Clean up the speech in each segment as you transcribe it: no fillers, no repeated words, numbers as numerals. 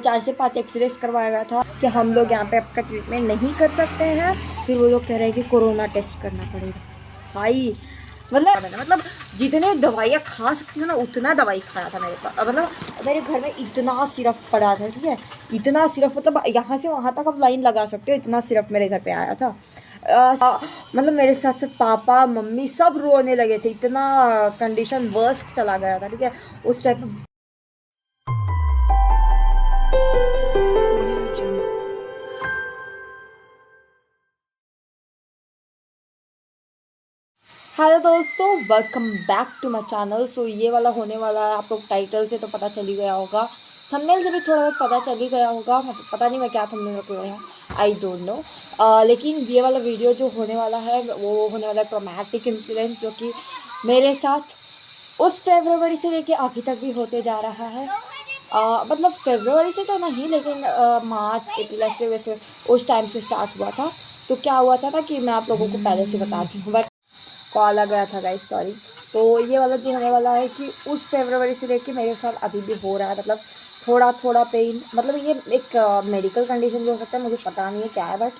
4 से 5 एक्सरेस करवाया गया था कि हम लोग यहाँ पे आपका ट्रीटमेंट नहीं कर सकते हैं। फिर वो लोग कह रहे हैं कि कोरोना टेस्ट करना पड़ेगा। भाई मतलब जितने दवाइयाँ खा सकती हूँ ना उतना दवाई खाया था मेरे पास। मतलब मेरे घर में इतना सिरप पड़ा था, ठीक है, इतना सिरप, मतलब यहाँ से वहाँ तक आप लाइन लगा सकते हो, इतना सिरप मेरे घर पे आया था। मतलब मेरे साथ साथ पापा मम्मी सब रोने लगे थे, इतना कंडीशन वर्स्ट चला गया था, ठीक है, उस टाइप। हेलो दोस्तों, welcome back to my channel. So ये वाला होने वाला है, आप लोग टाइटल से तो पता चल ही गया होगा, थंबनेल से भी थोड़ा बहुत पता चल ही गया होगा, मतलब पता नहीं मैं क्या थंबनेल रख रहा हूँ, आई डोंट नो। लेकिन ये वाला वीडियो जो होने वाला है वो होने वाला है ट्रॉमेटिक इंसिडेंट, जो कि मेरे साथ उस फरवरी से लेके अभी तक भी होते जा रहा है। मतलब फरवरी से तो नहीं, लेकिन मार्च अप्रैल ऐसे वैसे उस टाइम से स्टार्ट हुआ था। तो क्या हुआ था ना कि मैं आप लोगों को पहले से बताती हूँ, बट कॉल आ गया था गाइस, सॉरी। तो ये वाला जो होने वाला है कि उस फरवरी से लेके मेरे साथ अभी भी हो रहा है, मतलब थोड़ा थोड़ा पेन, मतलब ये एक मेडिकल कंडीशन भी हो सकता है, मुझे पता नहीं है क्या है, बट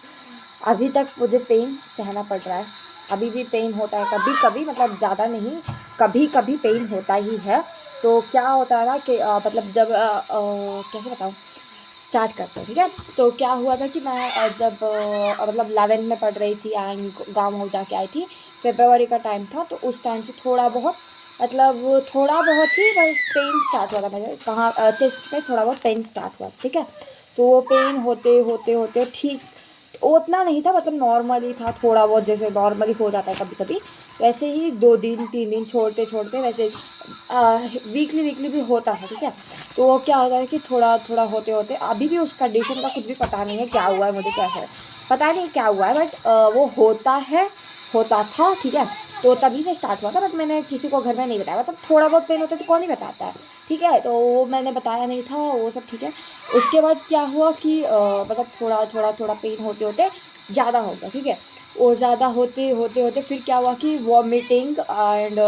अभी तक मुझे पेन सहना पड़ रहा है। अभी भी पेन होता है कभी कभी, मतलब ज़्यादा नहीं, कभी कभी पेन होता ही है। तो क्या होता है ना कि मतलब जब कैसे बताऊँ, स्टार्ट करते हैं, ठीक है। तो क्या हुआ था कि मैं जब मतलब 11th में पढ़ रही थी एंड गाँव जाके आई थी, फरवरी का टाइम था, तो उस टाइम से थोड़ा बहुत, मतलब थोड़ा बहुत ही पेन स्टार्ट हुआ था मेरे, कहाँ चेस्ट में थोड़ा बहुत पेन स्टार्ट हुआ, ठीक है। तो वो पेन होते होते होते ठीक उतना नहीं था, मतलब नॉर्मली था, थोड़ा बहुत जैसे नॉर्मली हो जाता है कभी कभी, वैसे ही 2 दिन 3 दिन छोड़ते छोड़ते वैसे वीकली वीकली भी होता है, ठीक है। तो वो क्या होता है कि थोड़ा थोड़ा होते होते अभी भी उस कंडीशन का कुछ भी पता नहीं है क्या हुआ है मुझे, कैसे पता नहीं क्या हुआ है, बट वो होता है, होता था, ठीक है। तो तभी से स्टार्ट हुआ था, बट मैंने किसी को घर में नहीं बताया, मतलब थोड़ा बहुत पेन होता है तो कौन ही बताता है, ठीक है। तो वो मैंने बताया नहीं था, वो सब ठीक है। उसके बाद क्या हुआ कि मतलब थोड़ा थोड़ा थोड़ा पेन होते होते ज़्यादा हो गया, ठीक है। वो ज़्यादा होते होते होते फिर क्या हुआ कि वॉमिटिंग एंड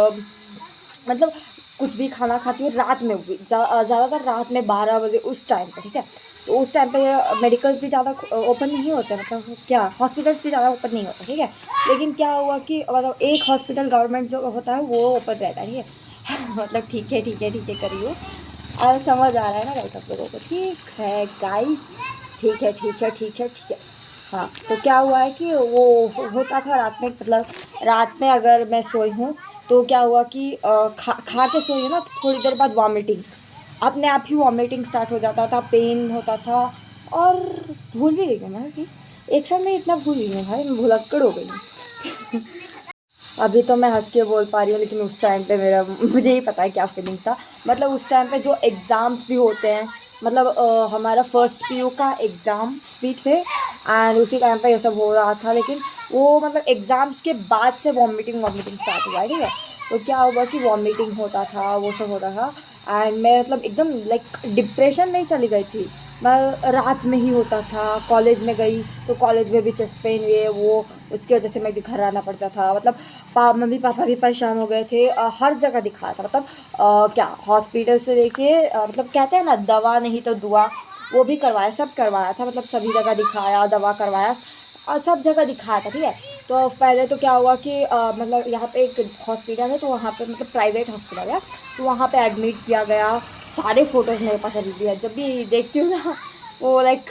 मतलब कुछ भी खाना खाती हूँ रात में, भी ज़्यादातर रात में 12 बजे उस टाइम पे, ठीक है। तो उस टाइम पे मेडिकल्स भी ज़्यादा ओपन नहीं होते, मतलब क्या हॉस्पिटल्स भी ज़्यादा ओपन नहीं होते, ठीक है। लेकिन क्या हुआ कि मतलब एक हॉस्पिटल गवर्नमेंट जो होता है वो ओपन रहता है, ठीक है। मतलब ठीक है ठीक है ठीक है करियो, समझ आ रहा है ना गाइस आप लोगों को, ठीक है गाइस, ठीक है ठीक है ठीक है ठीक है। हाँ, तो क्या हुआ है कि वो होता था रात में, मतलब रात में अगर मैं सोई हूँ तो क्या हुआ कि खा के सोई हूँ ना, तो थोड़ी देर बाद वॉमिटिंग, अपने आप ही वॉमिटिंग स्टार्ट हो जाता था, पेन होता था। और भूल भी गई हूँ मैं कि एक साल में इतना भूल गई हूँ भाई, मैं भुलक्कड़ हो गई हूँ। अभी तो मैं हंस के बोल पा रही हूँ, लेकिन उस टाइम पे मेरा मुझे ही पता है क्या फीलिंग्स था। मतलब उस टाइम पे जो एग्ज़ाम्स भी होते हैं, मतलब हमारा फर्स्ट पीयू का एग्ज़ाम्स भी थे एंड उसी टाइम पे ये सब हो रहा था, लेकिन वो मतलब एग्ज़ाम्स के बाद से वॉमिटिंग वॉमिटिंग स्टार्ट हुआ है, ठीक है। तो क्या हुआ कि वॉमिटिंग होता था, वो सब होता था एंड मैं मतलब एकदम लाइक डिप्रेशन में ही चली गई थी। मैं रात में ही होता था, कॉलेज में गई तो कॉलेज में भी चेस्ट पेन ये वो, उसकी वजह से मुझे घर आना पड़ता था, मतलब मम्मी पापा भी परेशान हो गए थे। हर जगह दिखाया था, मतलब क्या हॉस्पिटल से लेके मतलब कहते हैं ना दवा नहीं तो दुआ, वो भी करवाया, सब करवाया था, मतलब सभी जगह दिखाया, दवा करवाया, सब जगह दिखाया था, ठीक है। तो पहले तो क्या हुआ कि मतलब यहाँ पे एक हॉस्पिटल है, तो वहाँ पे मतलब प्राइवेट हॉस्पिटल है, तो वहाँ पे एडमिट किया गया। सारे फ़ोटोज़ मेरे पास अभी भी है, जब भी देखती हूँ ना वो लाइक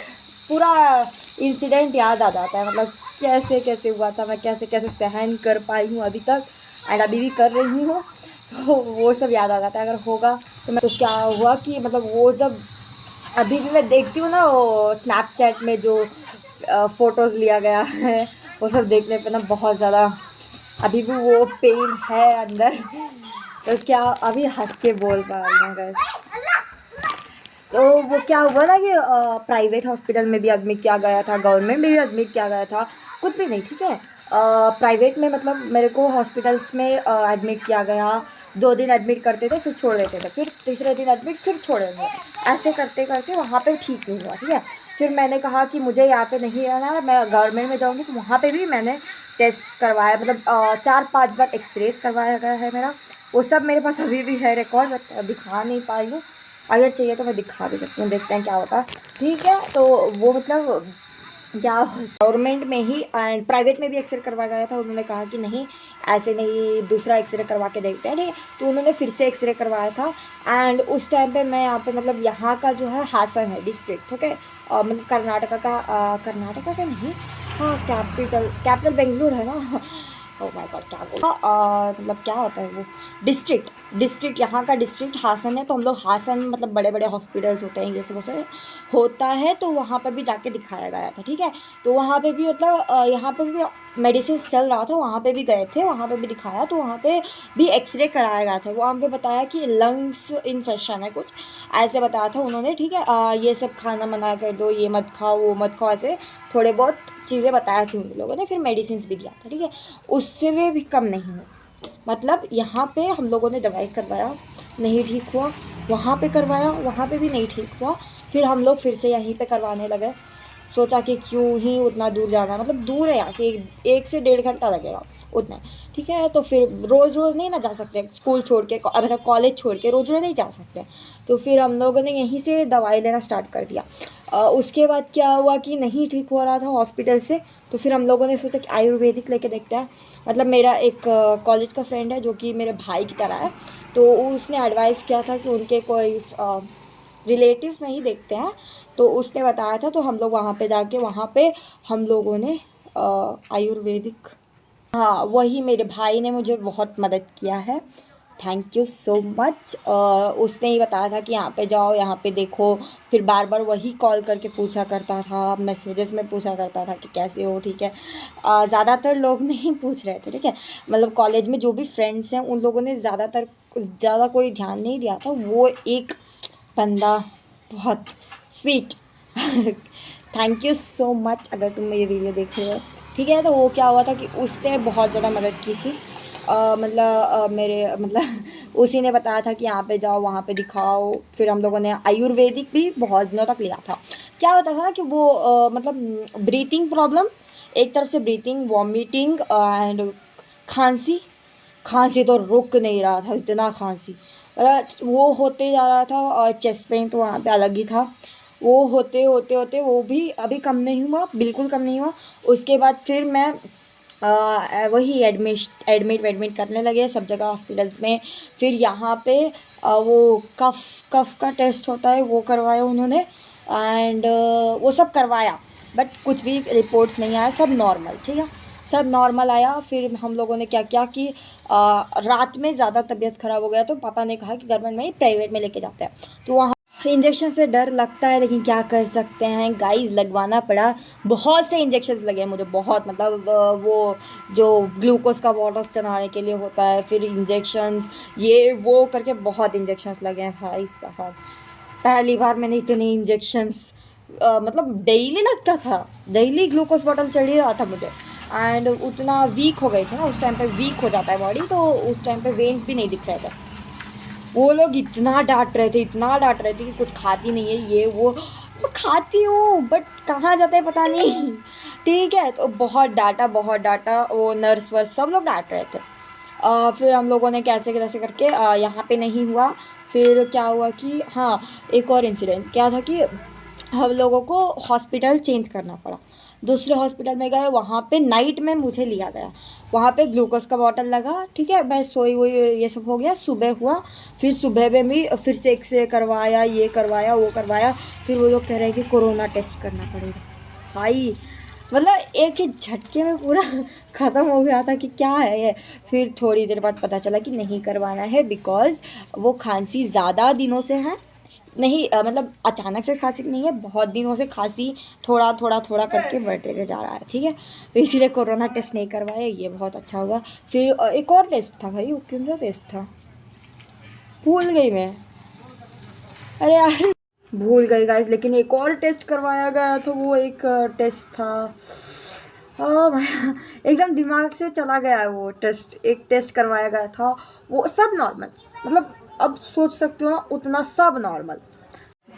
पूरा इंसिडेंट याद आ जाता है, मतलब कैसे कैसे हुआ था, मैं कैसे कैसे सहन कर पाई हूँ अभी तक एंड अभी भी कर रही हूँ। तो वो सब याद आ जाता है, अगर होगा तो मैं, तो क्या हुआ कि मतलब वो जब अभी भी मैं देखती हूँ ना वो स्नैपचैट में जो फ़ोटोज़ लिया गया है, वो सब देखने पे ना बहुत ज़्यादा अभी भी वो पेन है अंदर। तो क्या अभी हंस के बोल पा रही हूँ गाइस। तो वो क्या हुआ ना कि प्राइवेट हॉस्पिटल में भी एडमिट किया गया था, गवर्नमेंट में भी एडमिट किया गया था, कुछ भी नहीं, ठीक है। प्राइवेट में मतलब मेरे को हॉस्पिटल्स में एडमिट किया गया, 2 दिन एडमिट करते थे फिर छोड़ देते थे, फिर तीसरे दिन एडमिट फिर छोड़ देते थे, ऐसे करते करते वहाँ पे ठीक नहीं हुआ, ठीक है। फिर मैंने कहा कि मुझे यहाँ पे नहीं रहना है, मैं गवर्नमेंट में जाऊँगी। तो वहाँ पे भी मैंने टेस्ट करवाया, मतलब 4-5 बार एक्सरेज करवाया गया है मेरा, वो सब मेरे पास अभी भी है रिकॉर्ड, बट दिखा नहीं पाई हूँ। अगर चाहिए तो मैं दिखा भी सकती हूँ, देखते हैं क्या होता है। ठीक है, तो वो मतलब क्या गवर्नमेंट में ही एंड प्राइवेट में भी एक्सरे करवाया गया था। उन्होंने कहा कि नहीं ऐसे नहीं, दूसरा एक्सरे करवा के देखते हैं। ठीक है, तो उन्होंने फिर से एक्सरे करवाया था। एंड उस टाइम पे मैं यहाँ पे मतलब यहाँ का जो है हासन है डिस्ट्रिक्ट, ओके, मतलब कर्नाटका का कर्नाटका का नहीं, हाँ कैपिटल बेंगलुरु है ना। ओ माय गॉड, क्या बोला, मतलब क्या होता है वो, डिस्ट्रिक्ट यहाँ का डिस्ट्रिक्ट हासन है। तो हम लोग हासन मतलब बड़े बड़े हॉस्पिटल्स होते हैं ये सब से होता है, तो वहाँ पर भी जाके दिखाया गया था। ठीक है, तो वहाँ पे भी मतलब यहाँ पे भी मेडिसिन चल रहा था, वहाँ पे भी गए थे, वहाँ पे भी दिखाया, तो वहाँ पे भी एक्सरे कराया गया था। वहाँ पे बताया कि लंग्स इन्फेक्शन है कुछ, ऐसे बताया था उन्होंने। ठीक है, ये सब खाना मना कर दो, ये मत खाओ वो मत खाओ, ऐसे थोड़े बहुत चीज़ें बताया थी उन लोगों ने। फिर मेडिसिन भी दिया था। ठीक है, उससे भी कम नहीं हुआ। मतलब यहाँ पे हम लोगों ने दवाई करवाया, नहीं ठीक हुआ, वहाँ पे करवाया, वहाँ पे भी नहीं ठीक हुआ। फिर हम लोग फिर से यहीं पे करवाने लगे। सोचा कि क्यों ही उतना दूर जाना, मतलब दूर है यहाँ से, 1 से 1.5 घंटा लगेगा उतना। ठीक है, तो फिर रोज़ रोज़ नहीं ना जा सकते, स्कूल छोड़ के मतलब कॉलेज छोड़ के रोज़ रोज़ नहीं जा सकते। तो फिर हम लोगों ने यहीं से दवाई लेना स्टार्ट कर दिया। उसके बाद क्या हुआ कि नहीं ठीक हो रहा था हॉस्पिटल से, तो फिर हम लोगों ने सोचा कि आयुर्वेदिक लेके देखते हैं। मतलब मेरा एक कॉलेज का फ्रेंड है जो कि मेरे भाई की तरह है, तो उसने एडवाइस किया था कि उनके कोई रिलेटिव्स में ही देखते हैं, तो उसने बताया था। तो हम लोग वहाँ पे जाके वहाँ पे हम लोगों ने आयुर्वेदिक, हाँ वही मेरे भाई ने मुझे बहुत मदद किया है, थैंक यू सो मच। उसने ही बताया था कि यहाँ पे जाओ, यहाँ पे देखो। फिर बार बार वही कॉल करके पूछा करता था, मैसेजेस में पूछा करता था कि कैसे हो। ठीक है, ज़्यादातर लोग नहीं पूछ रहे थे। ठीक है, मतलब कॉलेज में जो भी फ्रेंड्स हैं उन लोगों ने ज़्यादा कोई ध्यान नहीं दिया था। वो एक बंदा बहुत sweet thank you so much अगर तुम ये वीडियो देख रहे हो। ठीक है, तो वो क्या हुआ था कि उसने बहुत ज़्यादा मदद की थी। मेरे मतलब उसी ने बताया था कि यहाँ पे जाओ, वहाँ पे दिखाओ। फिर हम लोगों ने आयुर्वेदिक भी बहुत दिनों तक लिया था। क्या होता था ना कि वो मतलब ब्रीथिंग प्रॉब्लम, एक तरफ से ब्रीथिंग, वॉमिटिंग एंड खांसी। खांसी तो रुक नहीं रहा था, इतना खांसी, वो होते जा रहा था। और चेस्ट पेन तो वहाँ पे अलग ही था। वो होते होते होते वो भी अभी कम नहीं हुआ, बिल्कुल कम नहीं हुआ। उसके बाद फिर मैं वही एडमिट करने लगे सब जगह हॉस्पिटल्स में। फिर यहाँ पे वो कफ का टेस्ट होता है वो करवाया उन्होंने, एंड वो सब करवाया, बट कुछ भी रिपोर्ट्स नहीं आया, सब नॉर्मल। ठीक है, सब नॉर्मल आया। फिर हम लोगों ने क्या किया कि रात में ज़्यादा तबीयत ख़राब हो गया, तो पापा ने कहा कि गवर्नमेंट में ही प्राइवेट में लेके जाते हैं। तो वहाँ इंजेक्शन से डर लगता है, लेकिन क्या कर सकते हैं गाइस, लगवाना पड़ा। बहुत से इंजेक्शन्स लगे हैं मुझे, बहुत, मतलब वो जो ग्लूकोज का बॉटल्स चढ़ाने के लिए होता है, फिर इंजेक्शन्स ये वो करके बहुत इंजेक्शन्स लगे हैं भाई साहब। पहली बार मैंने इतने इंजेक्शन्स मतलब डेली लगता था, डेली ग्लूकोज बॉटल चढ़ ही रहा था मुझे। एंड उतना वीक हो गए थे ना उस टाइम पे, वीक हो जाता है बॉडी, तो उस टाइम पे वेन्स भी नहीं दिख रहे थे। वो लोग इतना डांट रहे थे, इतना डांट रहे थे कि कुछ खाती नहीं है ये वो। मैं खाती हूँ बट कहाँ जाता है पता नहीं। ठीक है, तो बहुत डांटा, बहुत डांटा, वो नर्स वर्स सब लोग डांट रहे थे। फिर हम लोगों ने कैसे कैसे करके यहाँ पे नहीं हुआ। फिर क्या हुआ कि हाँ, एक और इंसिडेंट क्या था कि हम लोगों को हॉस्पिटल चेंज करना पड़ा। दूसरे हॉस्पिटल में गए, वहाँ पे नाइट में मुझे लिया गया। वहाँ पे ग्लूकोज का बॉटल लगा। ठीक है, मैं सोई हुई, ये सब हो गया, सुबह हुआ। फिर सुबह में भी फिर से एक्सरे करवाया, ये करवाया वो करवाया। फिर वो लोग कह रहे हैं कि कोरोना टेस्ट करना पड़ेगा। भाई मतलब एक ही झटके में पूरा ख़त्म हो गया था कि क्या है ये। फिर थोड़ी देर बाद पता चला कि नहीं करवाना है, बिकॉज़ वो खांसी ज़्यादा दिनों से है। नहीं मतलब अचानक से खांसी नहीं है, बहुत दिनों से खांसी थोड़ा थोड़ा थोड़ा करके बढ़ते जा रहा है। ठीक है, तो इसीलिए कोरोना टेस्ट नहीं करवाया, ये बहुत अच्छा होगा। फिर एक और टेस्ट था भाई, वो कौन सा टेस्ट था, भूल गई मैं, अरे यार भूल गई गाइस। लेकिन एक और टेस्ट करवाया गया था, वो एक टेस्ट था, हाँ भाई एकदम दिमाग से चला गया है वो टेस्ट। एक टेस्ट करवाया गया था, वो सब नॉर्मल, मतलब अब सोच सकते हो ना, उतना सब नॉर्मल।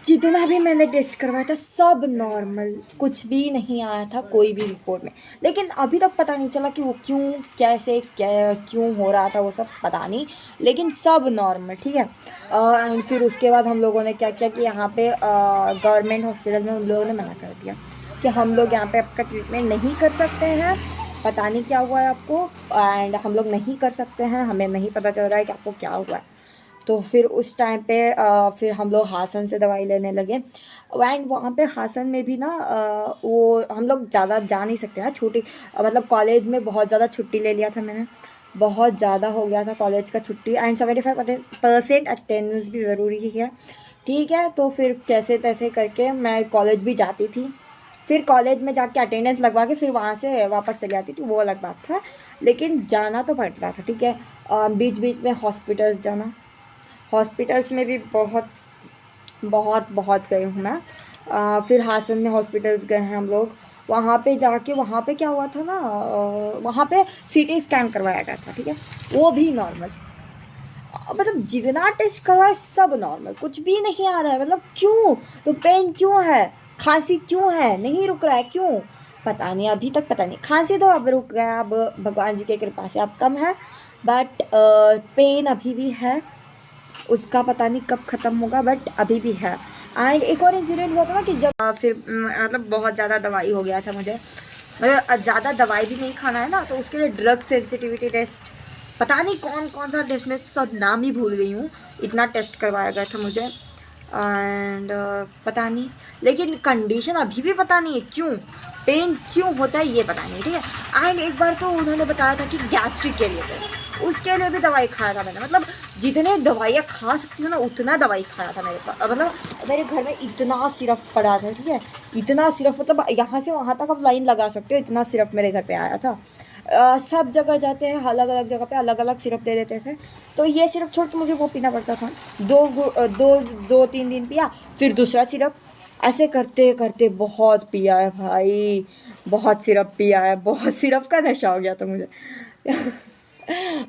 जितना भी मैंने टेस्ट करवाया था सब नॉर्मल, कुछ भी नहीं आया था कोई भी रिपोर्ट में। लेकिन अभी तक पता नहीं चला कि वो क्यों, कैसे, क्या क्यों हो रहा था, वो सब पता नहीं, लेकिन सब नॉर्मल, ठीक है। एंड फिर उसके बाद हम लोगों ने क्या किया कि यहाँ पे गवर्नमेंट हॉस्पिटल में उन लोगों ने मना कर दिया कि हम लोग यहाँ पे आपका ट्रीटमेंट नहीं कर सकते हैं, पता नहीं क्या हुआ है आपको, एंड हम लोग नहीं कर सकते हैं, हमें नहीं पता चल रहा है कि आपको क्या हुआ है। तो फिर उस टाइम पे फिर हम लोग हासन से दवाई लेने लगे। एंड वहाँ पे हासन में भी ना वो हम लोग ज़्यादा जा नहीं सकते ना, छुट्टी मतलब कॉलेज में बहुत ज़्यादा छुट्टी ले लिया था मैंने, बहुत ज़्यादा हो गया था कॉलेज का छुट्टी, एंड 75% अटेंडेंस भी ज़रूरी ही है, ठीक है। तो फिर कैसे तैसे करके मैं कॉलेज भी जाती थी, फिर कॉलेज में जाके अटेंडेंस लगवा के फिर वहाँ से वापस चली जाती थी, वो अलग बात था, लेकिन जाना तो पड़ता था, ठीक है। बीच बीच में हॉस्पिटल्स जाना, हॉस्पिटल्स में भी बहुत बहुत बहुत गए हूँ मैं। फिर हासन में हॉस्पिटल्स गए हैं हम लोग, वहाँ पे जाके वहाँ पे क्या हुआ था ना, वहाँ पे सीटी स्कैन करवाया गया था, ठीक है, वो भी नॉर्मल। मतलब जितना टेस्ट करवाए सब नॉर्मल, कुछ भी नहीं आ रहा है, मतलब क्यों, तो पेन क्यों है, खांसी क्यों है, नहीं रुक रहा है क्यों, पता नहीं, अभी तक पता नहीं। खांसी तो अब रुक गया, अब भगवान जी की कृपा से अब कम है, बट पेन अभी भी है, उसका पता नहीं कब ख़त्म होगा, बट अभी भी है। एंड एक और इंसिडेंट हुआ था ना कि जब फिर मतलब बहुत ज़्यादा दवाई हो गया था मुझे, मतलब ज़्यादा दवाई भी नहीं खाना है ना, तो उसके लिए ड्रग सेंसिटिविटी टेस्ट, पता नहीं कौन कौन सा टेस्ट, मैं तो सब नाम ही भूल गई हूँ, इतना टेस्ट करवाया गया था मुझे। एंड पता नहीं, लेकिन कंडीशन अभी भी पता नहीं है क्यों, पेन क्यों होता है ये पता नहीं, ठीक है। एंड एक बार तो उन्होंने बताया था कि गैस्ट्रिक के लिए थे, उसके लिए भी दवाई खाया था मैंने, मतलब जितने दवाइयाँ खा सकती हूँ ना उतना दवाई खाया था मेरे पास, मतलब मेरे घर में इतना सिरप पड़ा था, ठीक है, इतना सिरप, मतलब यहाँ से वहाँ तक आप लाइन लगा सकते हो, इतना सिरप मेरे घर पे आया था। सब जगह जाते हैं, अलग अलग जगह पे अलग अलग सिरप दे देते थे, तो ये सिरप छोड़ के मुझे वो पीना पड़ता था। दो तीन दिन पिया, फिर दूसरा सिरप, ऐसे करते करते बहुत पिया है भाई, बहुत सिरप पिया है, बहुत सिरप का नशा हो गया था मुझे।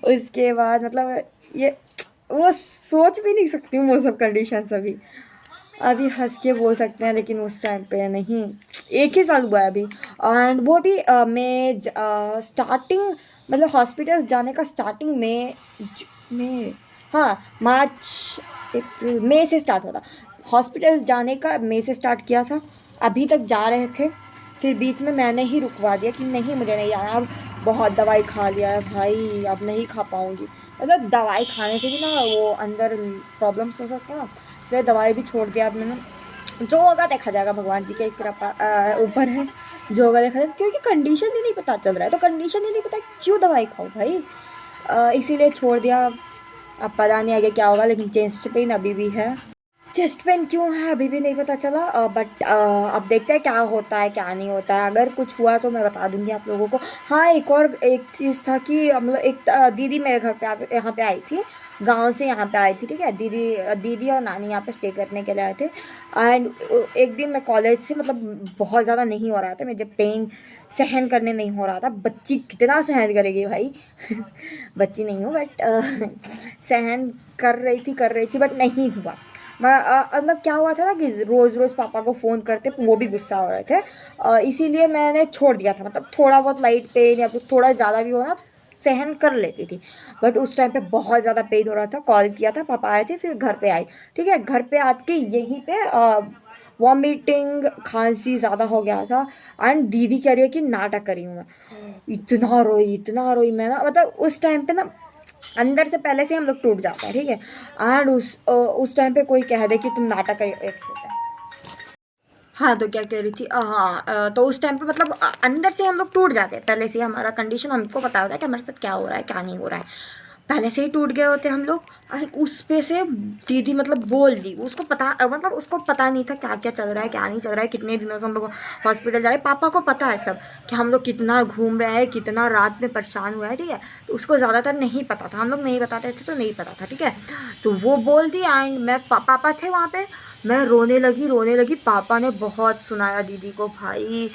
उसके बाद मतलब ये वो सोच भी नहीं सकती हूँ वो सब कंडीशंस अभी, अभी हंस के बोल सकते हैं, लेकिन उस टाइम पे नहीं, 1 ही साल हुआ है अभी। एंड वो भी मैं स्टार्टिंग, मतलब हॉस्पिटल जाने का स्टार्टिंग में, हाँ मार्च अप्रैल मई से स्टार्ट होता, हॉस्पिटल जाने का मई से स्टार्ट किया था, अभी तक जा रहे थे, फिर बीच में मैंने ही रुकवा दिया कि नहीं मुझे नहीं जाना, अब बहुत दवाई खा लिया है भाई, अब नहीं खा पाऊँगी, मतलब दवाई खाने से भी ना वो अंदर प्रॉब्लम्स हो सकते हैं ना, इसलिए दवाई भी छोड़ दिया अब मैंने, जो होगा देखा जाएगा, भगवान जी के कृपा ऊपर है, जो होगा देखा जाएगा, क्योंकि कंडीशन ही नहीं पता चल रहा है, तो कंडीशन ही नहीं पता क्यों दवाई खाओ भाई, इसीलिए छोड़ दिया। अब पता नहीं आगे क्या होगा, लेकिन चेस्ट पेन अभी भी है, चेस्ट पेन क्यों है अभी भी नहीं पता चला, बट अब देखते हैं क्या होता है क्या नहीं होता है, अगर कुछ हुआ तो मैं बता दूंगी आप लोगों को। हाँ एक चीज़ था कि मतलब एक दीदी मेरे घर पे यहाँ पे आई थी, गांव से यहाँ पे आई थी, ठीक है, दीदी दीदी और नानी यहाँ पे स्टे करने के लिए आए थे। एंड एक दिन मैं कॉलेज से, मतलब बहुत ज़्यादा नहीं हो रहा था मुझे पेन, सहन करने नहीं हो रहा था, बच्ची कितना सहन करेगी भाई। बच्ची नहीं हूँ बट सहन कर रही थी बट नहीं हुआ। मैं मतलब क्या हुआ था ना कि रोज़ रोज़ पापा को फ़ोन करते, वो भी गुस्सा हो रहे थे, इसीलिए मैंने छोड़ दिया था, मतलब थोड़ा बहुत लाइट पेन या फिर थोड़ा ज़्यादा भी हो ना तो सहन कर लेती थी, बट उस टाइम पे बहुत ज़्यादा पेन हो रहा था, कॉल किया था, पापा आए थे, फिर घर पे आई, ठीक है, घर पे आके यहीं पे वॉमिटिंग खांसी ज़्यादा हो गया था। एंड दीदी कह रही है कि नाटक करी हूँ मैं, इतना रोई मैं ना, मतलब उस टाइम पे ना अंदर से पहले से हम लोग टूट जाते हैं, ठीक है, एंड उस टाइम पे कोई कह दे कि तुम नाटक कर, एक सेकंड, हाँ तो क्या कह रही थी, हाँ तो उस टाइम पे मतलब अंदर से हम लोग टूट जाते हैं, पहले से ही हमारा कंडीशन हमको पता होता है कि हमारे साथ क्या हो रहा है क्या नहीं हो रहा है, पहले से ही टूट गए होते हम लोग। और उस पे से दीदी मतलब बोल दी, उसको पता, मतलब उसको पता नहीं था क्या क्या चल रहा है क्या नहीं चल रहा है, कितने दिनों से हम लोग हॉस्पिटल जा रहे हैं, पापा को पता है सब कि हम लोग कितना घूम रहे हैं, कितना रात में परेशान हुआ है, ठीक है, तो उसको ज़्यादातर नहीं पता था, हम लोग नहीं बताते थे तो नहीं पता था, ठीक है, तो वो बोल दी। एंड मैं पापा थे वहाँ पे, मैं रोने लगी, पापा ने बहुत सुनाया दीदी को भाई,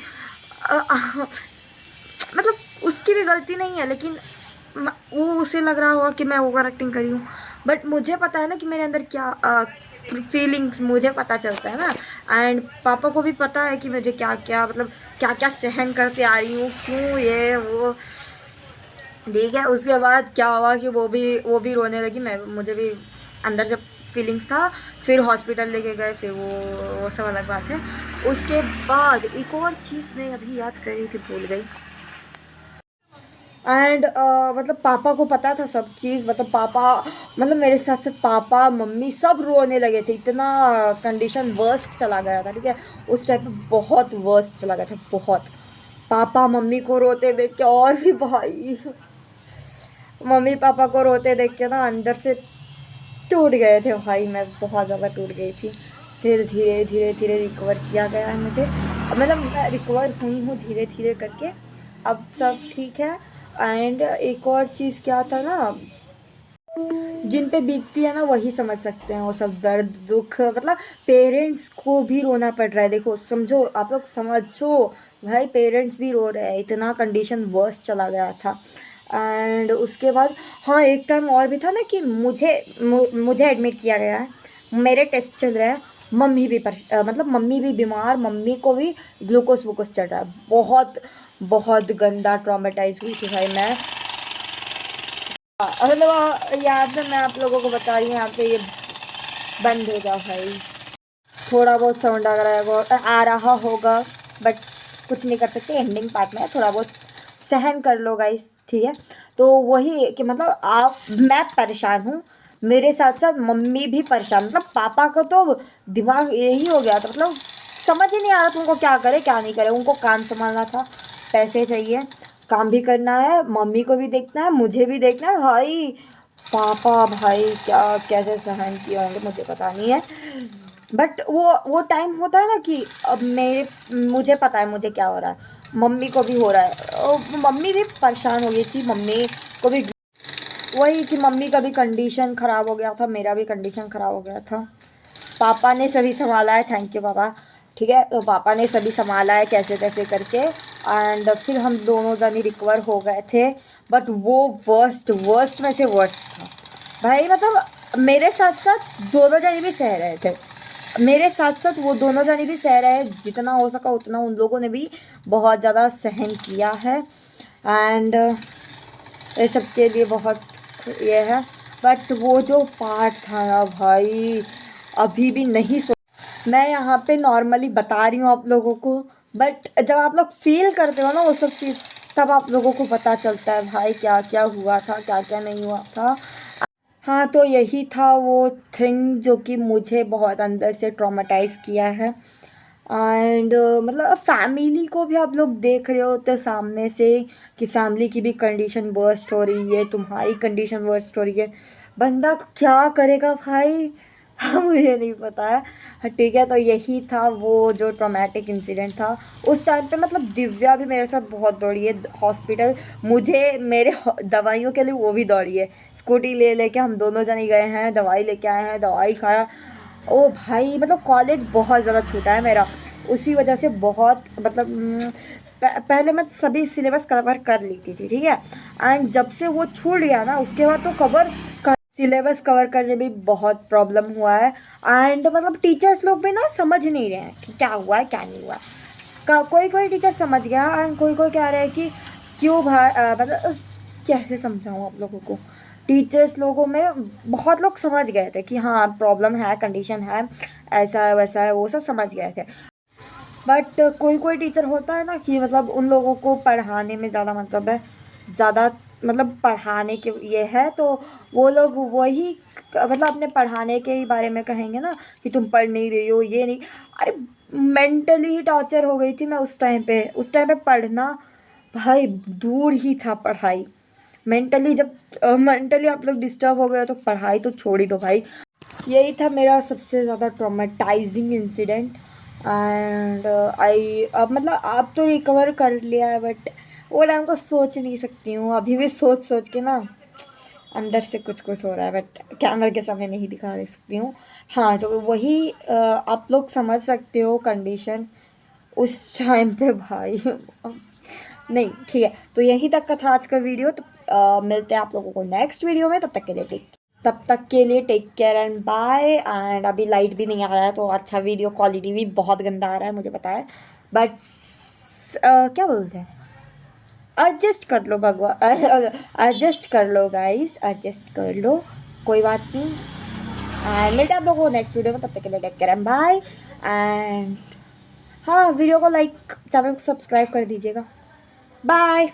मतलब उसकी भी गलती नहीं है, लेकिन वो उसे लग रहा होगा कि मैं ओवर एक्टिंग करी हूँ, बट मुझे पता है ना कि मेरे अंदर क्या फीलिंग्स मुझे पता चलता है ना। एंड पापा को भी पता है कि मुझे क्या क्या मतलब क्या क्या सहन करते आ रही हूँ, क्यों ये वो। ठीक है, उसके बाद क्या हुआ कि वो भी रोने लगी, मैं मुझे भी अंदर से फीलिंग्स था। फिर हॉस्पिटल लेके गए, फिर वो सब अलग बात है। उसके बाद एक और चीज़ मैं अभी याद कर रही थी, भूल गई। एंड मतलब पापा को पता था सब चीज़, मतलब पापा मतलब मेरे साथ साथ पापा मम्मी सब रोने लगे थे, इतना कंडीशन वर्स्ट चला गया था। ठीक है, उस टाइम पे बहुत वर्स्ट चला गया था, बहुत। पापा मम्मी को रोते देख के और भी भाई, मम्मी पापा को रोते देख के ना अंदर से टूट गए थे भाई, मैं बहुत ज़्यादा टूट गई थी। फिर धीरे धीरे धीरे रिकवर किया गया है मुझे, मतलब मैं रिकवर हुई हूँ धीरे धीरे करके, अब सब ठीक है। एंड एक और चीज़ क्या था ना, जिन पे बीतती है ना वही समझ सकते हैं वो सब दर्द दुख, मतलब पेरेंट्स को भी रोना पड़ रहा है, देखो समझो, आप लोग समझो भाई, पेरेंट्स भी रो रहे हैं, इतना कंडीशन वर्स्ट चला गया था। एंड उसके बाद हाँ, एक टाइम और भी था ना कि मुझे एडमिट किया गया है, मेरे टेस्ट चल रहे हैं, मम्मी भी मतलब मम्मी भी बीमार, मम्मी को भी ग्लूकोज वूकोज चढ़ रहा है, बहुत बहुत गंदा ट्रॉमेटाइज हुई थी भाई मैं। मतलब याद है, मैं आप लोगों को बता रही हूँ, यहाँ पे ये बंद हो जाओ भाई, थोड़ा बहुत साउंड आ रहा होगा, बट कुछ नहीं कर सकते, एंडिंग पार्ट में है, थोड़ा बहुत सहन कर लो गाइस, ठीक है। तो वही कि मतलब मैं परेशान हूँ, मेरे साथ साथ मम्मी भी परेशान, मतलब पापा को तो दिमाग यही हो गया था, मतलब समझ ही नहीं आ रहा था उनको क्या करे क्या नहीं करे, उनको काम संभालना था, पैसे चाहिए, काम भी करना है, मम्मी को भी देखना है, मुझे भी देखना है भाई। पापा भाई क्या कैसे सहन किए होंगे मुझे पता नहीं है, बट वो टाइम होता है ना कि अब मुझे पता है मुझे क्या हो रहा है, मम्मी को भी हो रहा है, और मम्मी भी परेशान हो गई थी, मम्मी को भी वही कि मम्मी का भी कंडीशन ख़राब हो गया था, मेरा भी कंडीशन ख़राब हो गया था। पापा ने सभी संभाला है, थैंक यू पापा। ठीक है, तो पापा ने सभी संभाला है कैसे तैसे करके, एंड फिर हम दोनों जने रिकवर हो गए थे। बट वो वर्स्ट वर्स्ट में से वर्स्ट था भाई, मतलब मेरे साथ साथ दोनों जने भी सह रहे थे, मेरे साथ साथ वो दोनों जने भी सह रहे हैं, जितना हो सका उतना उन लोगों ने भी बहुत ज़्यादा सहन किया है। एंड ये सब के लिए बहुत ये है, बट वो जो पार्ट था ना भाई, अभी भी नहीं मैं यहाँ पे नॉर्मली बता रही हूँ आप लोगों को, बट जब आप लोग फील करते हो ना वो सब चीज़, तब आप लोगों को पता चलता है भाई क्या क्या हुआ था, क्या क्या नहीं हुआ था। हाँ, तो यही था वो थिंग जो कि मुझे बहुत अंदर से ट्रॉमेटाइज़ किया है। एंड मतलब फैमिली को भी आप लोग देख रहे होते सामने से कि फैमिली की भी कंडीशन वर्स्ट हो रही है, तुम्हारी कंडीशन वर्स्ट हो रही है, बंदा क्या करेगा भाई, मुझे नहीं पता है। हाँ, ठीक है, तो यही था वो जो ट्रॉमेटिक इंसिडेंट था उस टाइम पे, मतलब दिव्या भी मेरे साथ बहुत दौड़ी है हॉस्पिटल, मुझे मेरे दवाइयों के लिए वो भी दौड़ी है, स्कूटी ले लेके हम दोनों जने गए हैं, दवाई लेके आए हैं, दवाई खाया। ओ भाई, मतलब कॉलेज बहुत ज़्यादा छूटा है मेरा, उसी वजह से बहुत मतलब पहले मैं सभी सिलेबस कवर कर लेती थी, ठीक है, एंड जब से वो छूट गया ना उसके बाद तो सिलेबस कवर करने में बहुत प्रॉब्लम हुआ है। एंड मतलब टीचर्स लोग भी ना समझ नहीं रहे हैं कि क्या हुआ है क्या नहीं हुआ है, कोई कोई टीचर समझ गया एंड कोई कोई कह रहे हैं कि क्यों भाई, मतलब कैसे समझाऊँ आप लोगों को, टीचर्स लोगों में बहुत लोग समझ गए थे कि हाँ प्रॉब्लम है, कंडीशन है, ऐसा है वैसा है, वो सब समझ गए थे। बट कोई कोई टीचर होता है ना कि मतलब उन लोगों को पढ़ाने में ज़्यादा मतलब है, ज़्यादा मतलब पढ़ाने के ये है, तो वो लोग वही मतलब अपने पढ़ाने के ही बारे में कहेंगे ना कि तुम पढ़ नहीं रही हो, ये नहीं। अरे मेंटली ही टॉर्चर हो गई थी मैं उस टाइम पे पढ़ना भाई दूर ही था, पढ़ाई मेंटली, जब मेंटली आप लोग डिस्टर्ब हो गए तो पढ़ाई तो छोड़ ही दो भाई। यही था मेरा सबसे ज़्यादा ट्रॉमेटाइजिंग इंसिडेंट। एंड आई अब मतलब आप तो रिकवर कर लिया है, बट वो टाइम को सोच नहीं सकती हूँ, अभी भी सोच सोच के ना अंदर से कुछ कुछ हो रहा है, बट कैमरे के सामने नहीं दिखा दे सकती हूँ। हाँ, तो वही आप लोग समझ सकते हो कंडीशन उस टाइम पे भाई। नहीं, ठीक है, तो यहीं तक का था आज का वीडियो, तो मिलते हैं आप लोगों को नेक्स्ट वीडियो में, तब तक के लिए टेक तब तक के लिए take care and bye. And अभी लाइट भी नहीं आ रहा है तो अच्छा वीडियो क्वालिटी भी बहुत गंदा आ रहा है मुझे पता है, बट क्या बोलते हैं, एडजस्ट कर लो भगवान, एडजस्ट कर लो गाइस, एडजस्ट कर लो, कोई बात नहीं। एंड मिलते हैं आप लोगों को नेक्स्ट वीडियो में, तब तक के लिए take care and bye. And हाँ, वीडियो को लाइक, चैनल को सब्सक्राइब कर दीजिएगा। बाय।